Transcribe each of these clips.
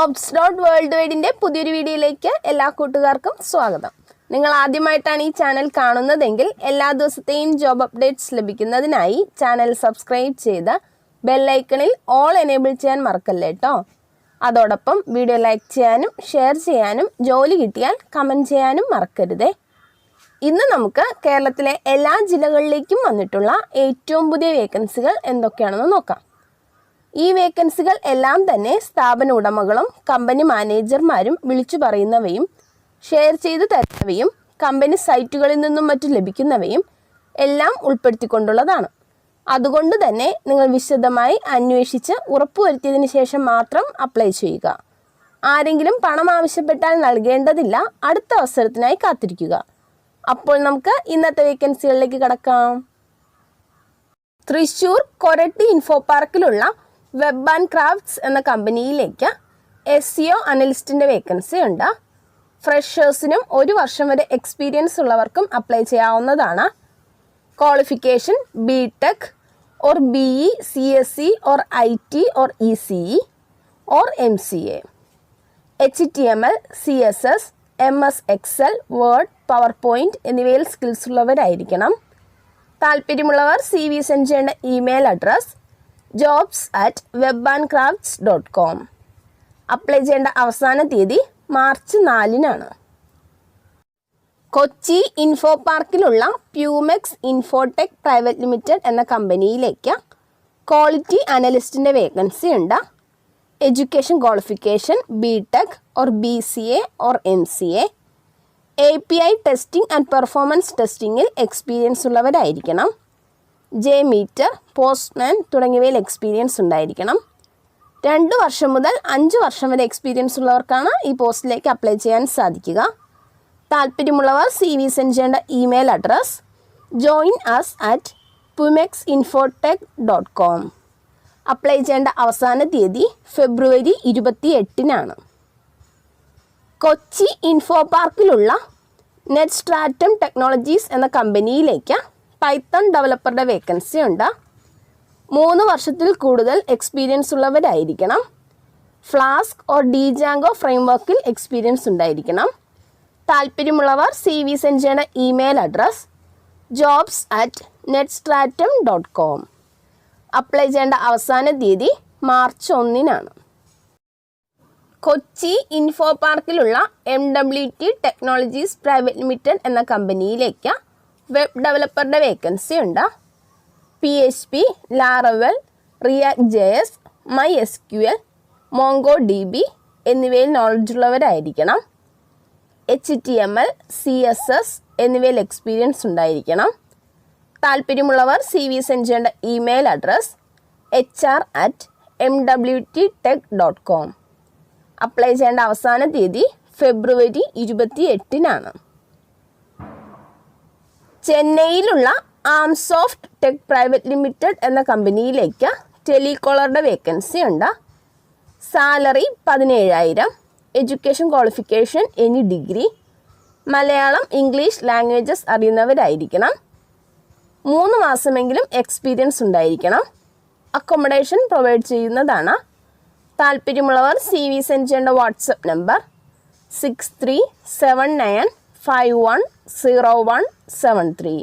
JOBS.WORLDWIDE പുതിയൊരു വീഡിയോയിലേക്ക് എല്ലാ കൂട്ടുകാർക്കും സ്വാഗതം. നിങ്ങൾ ആദ്യമായിട്ടാണ് ഈ ചാനൽ കാണുന്നതെങ്കിൽ എല്ലാ ദിവസത്തെയും ജോബ് അപ്ഡേറ്റ്സ് ലഭിക്കുന്നതിനായി ചാനൽ സബ്സ്ക്രൈബ് ചെയ്ത് ബെൽ ഐക്കണിൽ ഓൾ എനേബിൾ ചെയ്യാൻ മറക്കല്ലേ കേട്ടോ. അതോടൊപ്പം വീഡിയോ ലൈക്ക് ചെയ്യാനും ഷെയർ ചെയ്യാനും ജോലി കിട്ടിയാൽ കമൻറ്റ് ചെയ്യാനും മറക്കരുതേ. ഇന്ന് നമുക്ക് കേരളത്തിലെ എല്ലാ ജില്ലകളിലേക്കും വന്നിട്ടുള്ള ഏറ്റവും പുതിയ വേക്കൻസികൾ എന്തൊക്കെയാണെന്ന് നോക്കാം. ഈ വേക്കൻസികൾ എല്ലാം തന്നെ സ്ഥാപന ഉടമകളും കമ്പനി മാനേജർമാരും വിളിച്ചു പറയുന്നവയും ഷെയർ ചെയ്തു തരുന്നവയും കമ്പനി സൈറ്റുകളിൽ നിന്നും മറ്റും ലഭിക്കുന്നവയും എല്ലാം ഉൾപ്പെടുത്തിക്കൊണ്ടുള്ളതാണ്. അതുകൊണ്ട് തന്നെ നിങ്ങൾ വിശദമായി അന്വേഷിച്ച് ഉറപ്പുവരുത്തിയതിന് ശേഷം മാത്രം അപ്ലൈ ചെയ്യുക. ആരെങ്കിലും പണം ആവശ്യപ്പെട്ടാൽ നൽകേണ്ടതില്ല. അടുത്ത അവസരത്തിനായി കാത്തിരിക്കുക. അപ്പോൾ നമുക്ക് ഇന്നത്തെ വേക്കൻസികളിലേക്ക് കടക്കാം. തൃശ്ശൂർ കൊരട്ടി ഇൻഫോ പാർക്കിലുള്ള വെബ് ആൻഡ് ക്രാഫ്റ്റ്സ് എന്ന കമ്പനിയിലേക്ക് SEO അനലിസ്റ്റിൻ്റെ വേക്കൻസി ഉണ്ട്. ഫ്രഷേഴ്സിനും 1 വർഷം വരെ എക്സ്പീരിയൻസ് ഉള്ളവർക്കും അപ്ലൈ ചെയ്യാവുന്നതാണ്. Qualification BTech or BE, CSE or IT or ECE or MCA. HTML, CSS, MS Excel, Word, PowerPoint എന്നിവയിൽ സ്കിൽസ് ഉള്ളവരായിരിക്കണം. താല്പര്യമുള്ളവർ CV സെൻഡ് ചെയ്യേണ്ട ഇമെയിൽ അഡ്രസ് jobs@webandcrafts.com. അപ്ലൈ ചെയ്യേണ്ട അവസാന തീയതി മാർച്ച് 4-നാണ്. കൊച്ചി ഇൻഫോ പാർക്കിലുള്ള പ്യൂമെക്സ് ഇൻഫോടെക് പ്രൈവറ്റ് ലിമിറ്റഡ് എന്ന കമ്പനിയിലേക്ക് ക്വാളിറ്റി അനലിസ്റ്റിൻ്റെ വേക്കൻസി ഉണ്ട്. Education qualification BTech or BCA or MCA. API testing and performance ടെസ്റ്റിങ്ങിൽ എക്സ്പീരിയൻസ് ഉള്ളവരായിരിക്കണം. മീറ്റർ, പോസ്റ്റ്മാൻ തുടങ്ങിയവയിൽ എക്സ്പീരിയൻസ് ഉണ്ടായിരിക്കണം. 2 വർഷം മുതൽ 5 വർഷം വരെ എക്സ്പീരിയൻസ് ഉള്ളവർക്കാണ് ഈ പോസ്റ്റിലേക്ക് അപ്ലൈ ചെയ്യാൻ സാധിക്കുക. താല്പര്യമുള്ളവർ CV സെൻഡ് ചെയ്യേണ്ട ഇമെയിൽ അഡ്രസ് join@pumexinfotech.com. അപ്ലൈ ചെയ്യേണ്ട അവസാന തീയതി ഫെബ്രുവരി 28-നാണ്. കൊച്ചി ഇൻഫോ പാർക്കിലുള്ള നെറ്റ് സ്ട്രാറ്റം ടെക്നോളജീസ് എന്ന കമ്പനിയിലേക്ക് പൈത്തൺ ഡെവലപ്പറുടെ വേക്കൻസി ഉണ്ട്. 3 വർഷത്തിൽ കൂടുതൽ എക്സ്പീരിയൻസ് ഉള്ളവരായിരിക്കണം. ഫ്ലാസ്ക് ഓർ ഡിജാങ്കോ ഫ്രെയിംവർക്കിൽ എക്സ്പീരിയൻസ് ഉണ്ടായിരിക്കണം. താല്പര്യമുള്ളവർ CV സെൻഡ് ചെയ്യേണ്ട ഇമെയിൽ അഡ്രസ് jobs@netstratum.com. അപ്ലൈ ചെയ്യേണ്ട അവസാന തീയതി മാർച്ച് 1-നാണ്. കൊച്ചി ഇൻഫോ പാർക്കിലുള്ള MWT ടെക്നോളജീസ് പ്രൈവറ്റ് ലിമിറ്റഡ് എന്ന കമ്പനിയിലേക്ക് വെബ് ഡെവലപ്പറുടെ വേക്കൻസി ഉണ്ട്. PHP, Laravel, React JS, MySQL, MongoDB എന്നിവയിൽ നോളജ് ഉള്ളവരായിരിക്കണം. HTML, CSS എന്നിവയിൽ എക്സ്പീരിയൻസ് ഉണ്ടായിരിക്കണം. താല്പര്യമുള്ളവർ CV സെൻഡ് ചെയ്യേണ്ട ഇമെയിൽ അഡ്രസ് hr@mwttech.com. അപ്ലൈ ചെയ്യേണ്ട അവസാന തീയതി ഫെബ്രുവരി 28-നാണ്. ചെന്നൈയിലുള്ള ആംസോഫ്റ്റ് ടെക് പ്രൈവറ്റ് ലിമിറ്റഡ് എന്ന കമ്പനിയിലേക്ക് ടെലികോളറുടെ വേക്കൻസി ഉണ്ട്. Salary 17,000. Education qualification any degree. Malayalam English languages അറിയുന്നവരായിരിക്കണം. 3 മാസമെങ്കിലും എക്സ്പീരിയൻസ് ഉണ്ടായിരിക്കണം. അക്കോമഡേഷൻ പ്രൊവൈഡ് ചെയ്യുന്നതാണ്. താല്പര്യമുള്ളവർ CV സെൻഡ് ചെയ്യേണ്ട വാട്സപ്പ് നമ്പർ 6379510173.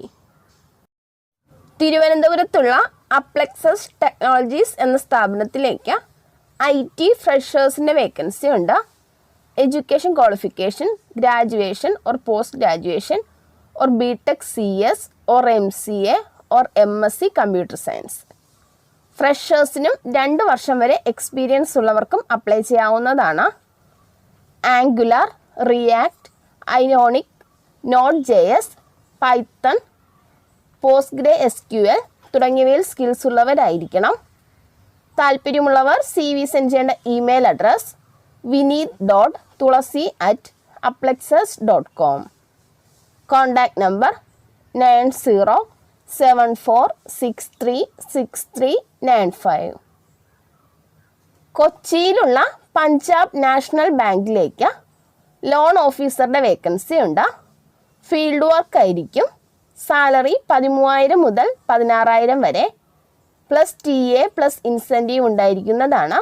തിരുവനന്തപുരത്തുള്ള അപ്ലെക്സസ് ടെക്നോളജീസ് എന്ന സ്ഥാപനത്തിലേക്ക് IT ഫ്രഷേഴ്സിൻ്റെ വേക്കൻസി ഉണ്ട്. Education qualification graduation or post graduation or BTech CS or MCA or MSc computer science. ഫ്രഷേഴ്സിനും 2 വർഷം വരെ എക്സ്പീരിയൻസ് ഉള്ളവർക്കും അപ്ലൈ ചെയ്യാവുന്നതാണ്. Angular, React, Ionic, Node.js, Python, PostgreSQL തുടങ്ങിയവയിൽ സ്കിൽസ് ഉള്ളവരായിരിക്കണം. താല്പര്യമുള്ളവർ CV സെൻഡ് ചെയ്യേണ്ട email address vineet.tulasi@applexus.com. Contact number 9074636395. കൊച്ചിയിലുള്ള പഞ്ചാബ് നാഷണൽ ബാങ്കിലേക്ക് ലോൺ ഓഫീസറുടെ വേക്കൻസി ഉണ്ട്. ഫീൽഡ് വർക്ക് ആയിരിക്കും. സാലറി 13,000 മുതൽ 16,000 വരെ. പ്ലസ് TA പ്ലസ് ഇൻസെൻറ്റീവ് ഉണ്ടായിരിക്കുന്നതാണ്.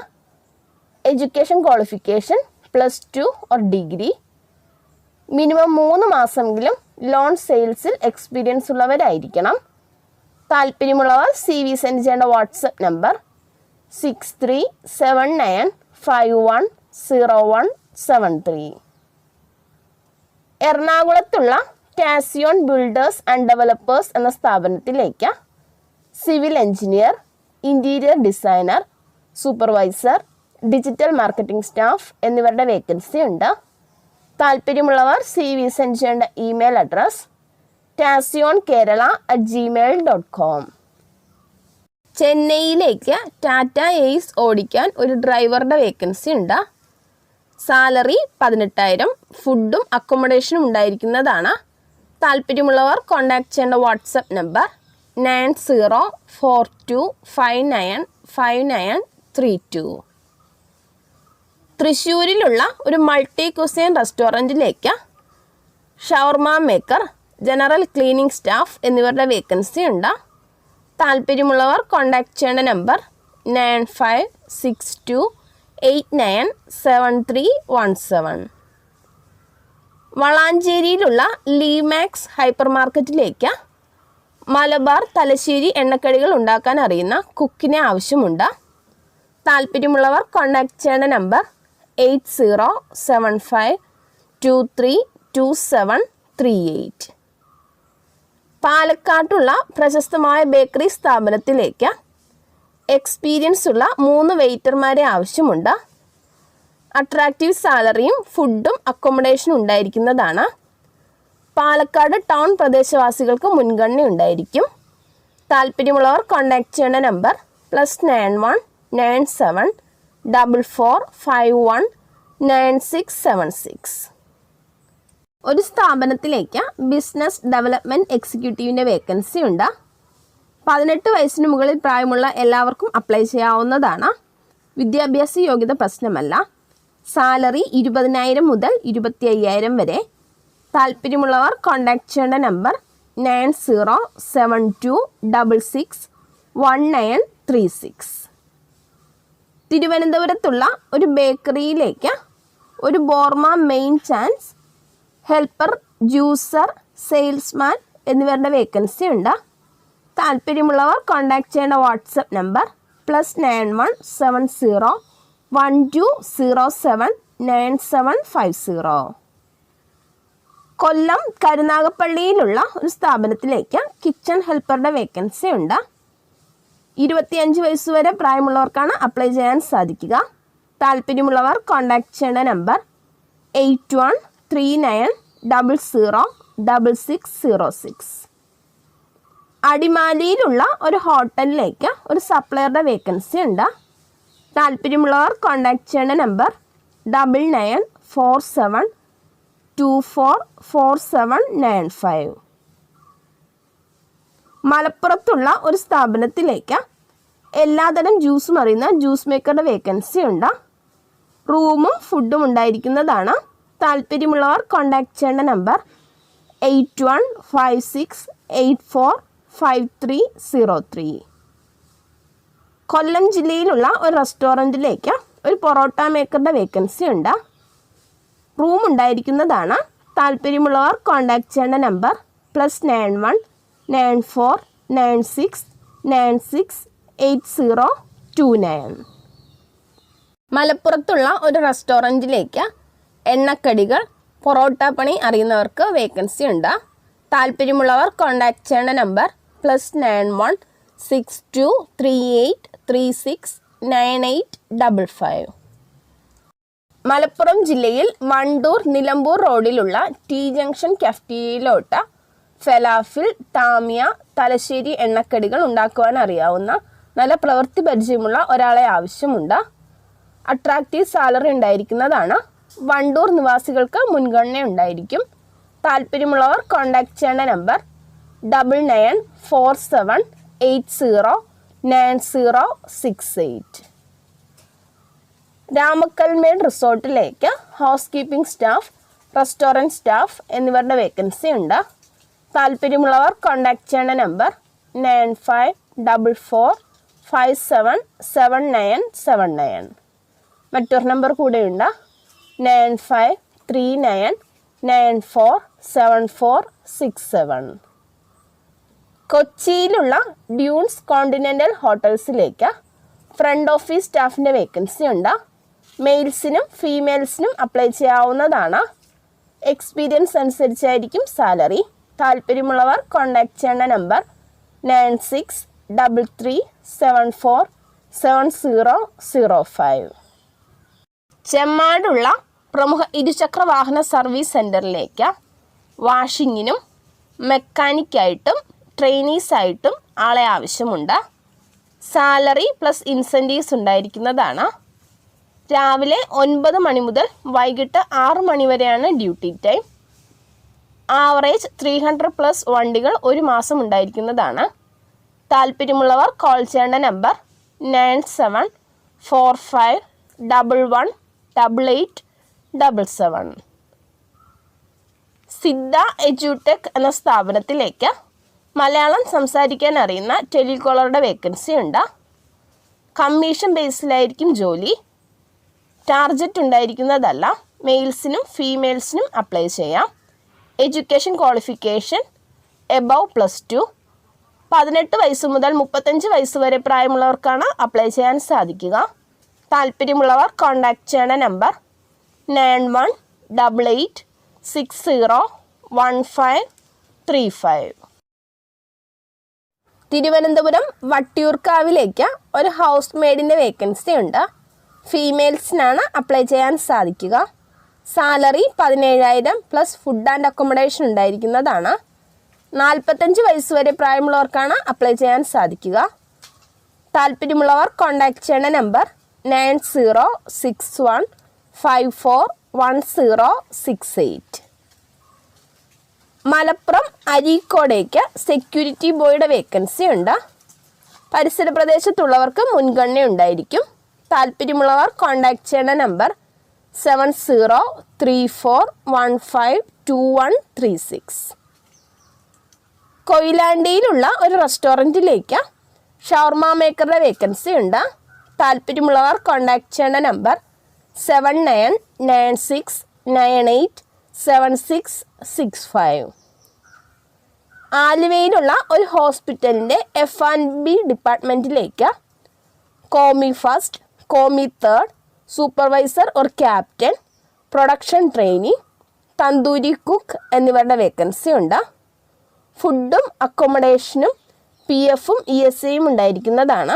Education qualification +2 or degree. Minimum 3 മാസമെങ്കിലും ലോൺ സെയിൽസിൽ എക്സ്പീരിയൻസ് ഉള്ളവരായിരിക്കണം. താല്പര്യമുള്ളവർ CV സെൻഡ് ചെയ്യേണ്ട വാട്സപ്പ് നമ്പർ 6379510173. എറണാകുളത്തുള്ള കാസിയോൺ ബിൽഡേഴ്സ് ആൻഡ് ഡെവലപ്പേഴ്സ് എന്ന സ്ഥാപനത്തിലേക്ക് civil engineer, interior designer, supervisor, digital marketing staff എന്നിവരുടെ വേക്കൻസി ഉണ്ട്. താല്പര്യമുള്ളവർ CV സെൻഡ് ചെയ്യേണ്ട ഇമെയിൽ അഡ്രസ് casionkerala@gmail.com. ചെന്നൈയിലേക്ക് ടാറ്റ എയ്സ് ഓടിക്കാൻ ഒരു ഡ്രൈവറുടെ വേക്കൻസി ഉണ്ട്. സാലറി 18,000, ഫുഡും അക്കോമഡേഷനും ഉണ്ടായിരിക്കുന്നതാണ്. താല്പര്യമുള്ളവർ കോൺടാക്ട് ചെയ്യേണ്ട വാട്സപ്പ് നമ്പർ 9042595932. തൃശ്ശൂരിലുള്ള ഒരു മൾട്ടി കുസൈൻ റെസ്റ്റോറൻറ്റിലേക്ക് shawarma maker, general cleaning staff എന്നിവരുടെ വേക്കൻസി ഉണ്ട്. താല്പര്യമുള്ളവർ കോൺടാക്ട് ചെയ്യേണ്ട നമ്പർ 9562897317. വളാഞ്ചേരിയിലുള്ള ലീമാക്സ് ഹൈപ്പർ മാർക്കറ്റിലേക്ക് മലബാർ തലശ്ശേരി എണ്ണക്കടികൾ ഉണ്ടാക്കാൻ അറിയുന്ന കുക്കിനെ ആവശ്യമുണ്ട്. താല്പര്യമുള്ളവർ കോൺടാക്ട് ചെയ്യേണ്ട നമ്പർ 8075232738. പാലക്കാട്ടുള്ള പ്രശസ്തമായ ബേക്കറി സ്ഥാപനത്തിലേക്ക് എക്സ്പീരിയൻസ് ഉള്ള 3 വെയിറ്റർമാരെ ആവശ്യമുണ്ട്. അട്രാക്റ്റീവ് സാലറിയും ഫുഡും അക്കോമഡേഷനും ഉണ്ടായിരിക്കുന്നതാണ്. പാലക്കാട് ടൗൺ പ്രദേശവാസികൾക്ക് മുൻഗണന ഉണ്ടായിരിക്കും. താല്പര്യമുള്ളവർ കോൺടാക്ട് ചെയ്യേണ്ട നമ്പർ +919744519676. ഒരു സ്ഥാപനത്തിലേക്ക് ബിസിനസ് ഡെവലപ്മെൻറ്റ് എക്സിക്യൂട്ടീവിൻ്റെ വേക്കൻസി ഉണ്ട്. 18 വയസ്സിന് മുകളിൽ പ്രായമുള്ള എല്ലാവർക്കും അപ്ലൈ ചെയ്യാവുന്നതാണ്. വിദ്യാഭ്യാസ യോഗ്യത പ്രശ്നമല്ല. സാലറി 20,000 മുതൽ 25,000 വരെ. താല്പര്യമുള്ളവർ കോൺടാക്ട് ചെയ്യേണ്ട നമ്പർ 9072661936. തിരുവനന്തപുരത്തുള്ള ഒരു ബേക്കറിയിലേക്ക് ഒരു ബോർമ main chance, helper, juicer, salesman എന്നിവരുടെ വേക്കൻസി ഉണ്ട്. താല്പര്യമുള്ളവർ കോൺടാക്ട് ചെയ്യേണ്ട വാട്സപ്പ് നമ്പർ +917012079750. കൊല്ലം കരുനാഗപ്പള്ളിയിലുള്ള ഒരു സ്ഥാപനത്തിലേക്ക് കിച്ചൺ ഹെൽപ്പറുടെ വേക്കൻസി ഉണ്ട്. 25 വയസ്സുവരെ പ്രായമുള്ളവർക്കാണ് അപ്ലൈ ചെയ്യാൻ സാധിക്കുക. താല്പര്യമുള്ളവർ കോൺടാക്ട് ചെയ്യേണ്ട നമ്പർ 8139006606. അടിമാലിയിലുള്ള ഒരു ഹോട്ടലിലേക്ക് ഒരു സപ്ലയറുടെ വേക്കൻസി ഉണ്ട്. താല്പര്യമുള്ളവർ കോൺടാക്ട് ചെയ്യേണ്ട നമ്പർ 9947244795. മലപ്പുറത്തുള്ള ഒരു സ്ഥാപനത്തിലേക്ക് എല്ലാതരം ജ്യൂസും അറിയുന്ന ജ്യൂസ് മേക്കറുടെ വേക്കൻസി ഉണ്ട്. റൂമും ഫുഡും ഉണ്ടായിരിക്കുന്നതാണ്. താല്പര്യമുള്ളവർ കോൺടാക്ട് ചെയ്യേണ്ട നമ്പർ 8156845303. കൊല്ലം ജില്ലയിലുള്ള ഒരു റെസ്റ്റോറൻറ്റിലേക്ക് ഒരു പൊറോട്ട മേക്കറുടെ വേക്കൻസി ഉണ്ട്. റൂം ഉണ്ടായിരിക്കുന്നതാണ്. താല്പര്യമുള്ളവർ കോൺടാക്ട് ചെയ്യേണ്ട നമ്പർ +919496968029. മലപ്പുറത്തുള്ള ഒരു റെസ്റ്റോറൻറ്റിലേക്ക് എണ്ണക്കടികൾ, പൊറോട്ട പണി അറിയുന്നവർക്ക് വേക്കൻസി ഉണ്ട്. താല്പര്യമുള്ളവർ കോൺടാക്ട് ചെയ്യേണ്ട നമ്പർ +916238369855. മലപ്പുറം ജില്ലയിൽ വണ്ടൂർ നിലമ്പൂർ റോഡിലുള്ള ടി ജംഗ്ഷൻ കഫ്റ്റീരിയയിലോട്ട് ഫലാഫിൽ, താമിയ, തലശ്ശേരി എണ്ണക്കടികൾ ഉണ്ടാക്കുവാൻ അറിയാവുന്ന നല്ല പ്രവൃത്തി പരിചയമുള്ള ഒരാളെ ആവശ്യമുണ്ട്. അട്രാക്റ്റീവ് സാലറി ഉണ്ടായിരിക്കുന്നതാണ്. വണ്ടൂർ നിവാസികൾക്ക് മുൻഗണന ഉണ്ടായിരിക്കും. താല്പര്യമുള്ളവർ കോൺടാക്ട് ചെയ്യേണ്ട നമ്പർ 9947809068. രാമക്കൽമേട് റിസോർട്ടിലേക്ക് house keeping staff, restaurant staff എന്നിവരുടെ വേക്കൻസി ഉണ്ട്. താല്പര്യമുള്ളവർ കോൺടാക്ട് ചെയ്യേണ്ട നമ്പർ 9544577979. മറ്റൊരു നമ്പർ കൂടെയുണ്ട് 9539947467. കൊച്ചിയിലുള്ള ഡ്യൂൺസ് കോണ്ടിനെൻ്റൽ ഹോട്ടൽസിലേക്ക് ഫ്രണ്ട് ഓഫീസ് സ്റ്റാഫിൻ്റെ വേക്കൻസി ഉണ്ട്. മെയിൽസിനും ഫീമെയിൽസിനും അപ്ലൈ ചെയ്യാവുന്നതാണ്. എക്സ്പീരിയൻസ് അനുസരിച്ചായിരിക്കും സാലറി. താല്പര്യമുള്ളവർ കോൺടാക്ട് ചെയ്യേണ്ട നമ്പർ 9633747005. ചെമ്മാടുള്ള പ്രമുഖ ഇരുചക്ര വാഹന സർവീസ് സെൻറ്ററിലേക്ക് വാഷിങ്ങിനും മെക്കാനിക്കായിട്ടും ട്രെയിനീസായിട്ടും ആളെ ആവശ്യമുണ്ട്. സാലറി പ്ലസ് ഇൻസെൻറ്റീവ്സ് ഉണ്ടായിരിക്കുന്നതാണ്. രാവിലെ 9 മണി മുതൽ വൈകിട്ട് 6 മണി വരെയാണ് ഡ്യൂട്ടി ടൈം. ആവറേജ് 300+ വണ്ടികൾ ഒരു മാസം ഉണ്ടായിരിക്കുന്നതാണ്. താല്പര്യമുള്ളവർ കോൾ ചെയ്യേണ്ട നമ്പർ 9745118877. സിദ്ധ എഡ്യൂടെക് എന്ന സ്ഥാപനത്തിലേക്ക് മലയാളം സംസാരിക്കാൻ അറിയുന്ന ടെലികോളറുടെ വേക്കൻസി ഉണ്ട്. കമ്മീഷൻ ബേസിലായിരിക്കും ജോലി. ടാർജറ്റ് ഉണ്ടായിരിക്കുന്നതല്ല. മെയിൽസിനും ഫീമെയിൽസിനും അപ്ലൈ ചെയ്യാം. Education qualification above +2. 18 വയസ്സ് മുതൽ 35 വയസ്സ് വരെ പ്രായമുള്ളവർക്കാണ് അപ്ലൈ ചെയ്യാൻ സാധിക്കുക. താല്പര്യമുള്ളവർ കോൺടാക്ട് ചെയ്യേണ്ട നമ്പർ 9188601535. തിരുവനന്തപുരം വട്ടിയൂർക്കാവിലേക്ക് ഒരു ഹൗസ് മെയ്ഡിൻ്റെ വേക്കൻസി ഉണ്ട്. ഫീമെയിൽസിനാണ് അപ്ലൈ ചെയ്യാൻ സാധിക്കുക. Salary 17,000 plus food and accommodation ഉണ്ടായിരിക്കുന്നതാണ്. 45 വയസ്സ് വരെ പ്രായമുള്ളവർക്കാണ് അപ്ലൈ ചെയ്യാൻ സാധിക്കുക. താല്പര്യമുള്ളവർ കോൺടാക്ട് ചെയ്യേണ്ട നമ്പർ 9061541068. മലപ്പുറം അരീക്കോടേക്ക് സെക്യൂരിറ്റി ബോയുടെ വേക്കൻസി ഉണ്ട്. പരിസര പ്രദേശത്തുള്ളവർക്ക് മുൻഗണന ഉണ്ടായിരിക്കും. താല്പര്യമുള്ളവർ കോൺടാക്ട് ചെയ്യേണ്ട നമ്പർ 7034152136. കൊയിലാണ്ടിയിലുള്ള ഒരു റെസ്റ്റോറൻറ്റിലേക്ക് ഷവർമ മേക്കറുടെ വേക്കൻസി ഉണ്ട്. താല്പര്യമുള്ളവർ കോൺടാക്ട് ചെയ്യേണ്ട നമ്പർ 7996987665. ആലുവയിലുള്ള ഒരു ഹോസ്പിറ്റലിൻ്റെ F&B ഡിപ്പാർട്ട്മെൻറ്റിലേക്ക് commis first, commis third, supervisor or captain, production trainee, tandoori cook എന്നിവരുടെ വേക്കൻസി ഉണ്ട്. ഫുഡും അക്കോമഡേഷനും PFും ESAയും ഉണ്ടായിരിക്കുന്നതാണ്.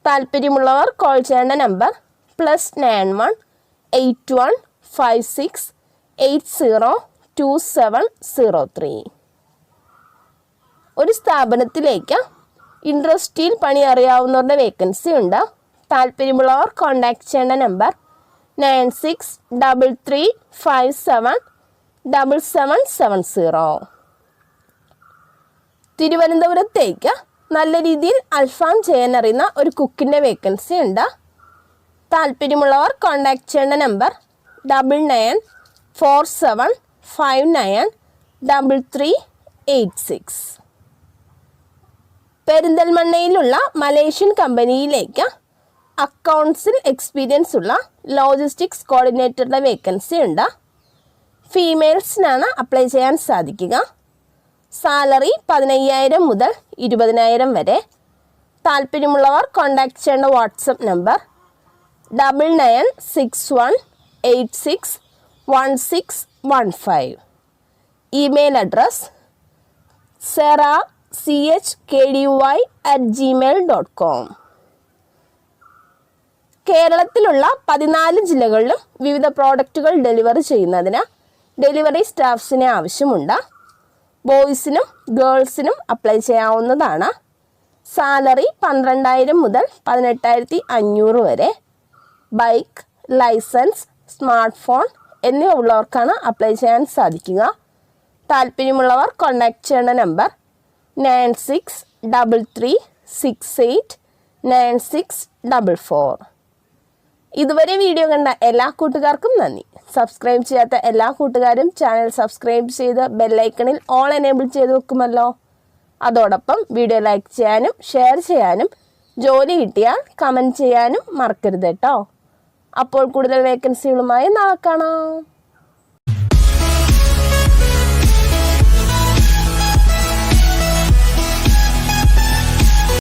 താല്പര്യമുള്ളവർ കോൾ ചെയ്യേണ്ട നമ്പർ +918156802703. ഒരു സ്ഥാപനത്തിലേക്ക് ഇൻഡസ്ട്രിയിൽ പണി അറിയാവുന്നവരുടെ വേക്കൻസി ഉണ്ട്. താല്പര്യമുള്ളവർ കോൺടാക്ട് ചെയ്യേണ്ട നമ്പർ 9633577770. തിരുവനന്തപുരത്തേക്ക് നല്ല രീതിയിൽ അൽഫാം ചെയ്യാൻ അറിയുന്ന ഒരു കുക്കിൻ്റെ വേക്കൻസി ഉണ്ട്. താല്പര്യമുള്ളവർ കോൺടാക്ട് ചെയ്യേണ്ട നമ്പർ 9947593386. പെരിന്തൽമണ്ണയിലുള്ള മലേഷ്യൻ കമ്പനിയിലേക്ക് അക്കൗണ്ട്സിൽ എക്സ്പീരിയൻസ് ഉള്ള ലോജിസ്റ്റിക്സ് കോർഡിനേറ്ററുടെ വേക്കൻസി ഉണ്ട്. ഫീമെയിൽസിനാണ് അപ്ലൈ ചെയ്യാൻ സാധിക്കുക. സാലറി 15,000 മുതൽ 20,000 വരെ. താല്പര്യമുള്ളവർ കോൺടാക്ട് ചെയ്യേണ്ട WhatsApp number 9961861615. Email address serachkdy@gmail.com. കേരളത്തിലുള്ള 14 ജില്ലകളിലും വിവിധ പ്രോഡക്റ്റുകൾ ഡെലിവറി ചെയ്യുന്നതിന് ഡെലിവറി സ്റ്റാഫ്സിനെ ആവശ്യമുണ്ട്. ബോയ്സിനും ഗേൾസിനും അപ്ലൈ ചെയ്യാവുന്നതാണ്. സാലറി 12,000 മുതൽ 18,500 വരെ. ബൈക്ക്, ലൈസൻസ്, സ്മാർട്ട് ഫോൺ എന്നിവ ഉള്ളവർക്കാണ് അപ്ലൈ ചെയ്യാൻ സാധിക്കുക. താല്പര്യമുള്ളവർ കോൺടാക്ട് ചെയ്യേണ്ട നമ്പർ 9633689644. ഇതുവരെ വീഡിയോ കണ്ട എല്ലാ കൂട്ടുകാർക്കും നന്ദി. സബ്സ്ക്രൈബ് ചെയ്യാത്ത എല്ലാ കൂട്ടുകാരും ചാനൽ സബ്സ്ക്രൈബ് ചെയ്ത് ബെല്ലൈക്കണിൽ ഓൾ എനേബിൾ ചെയ്ത് വെക്കുമല്ലോ. അതോടൊപ്പം വീഡിയോ ലൈക്ക് ചെയ്യാനും ഷെയർ ചെയ്യാനും ജോലി കിട്ടിയാൽ കമൻറ്റ് ചെയ്യാനും മറക്കരുത് കേട്ടോ. അപ്പോൾ കൂടുതൽ വേക്കൻസികളുമായി നാളെ കാണാം.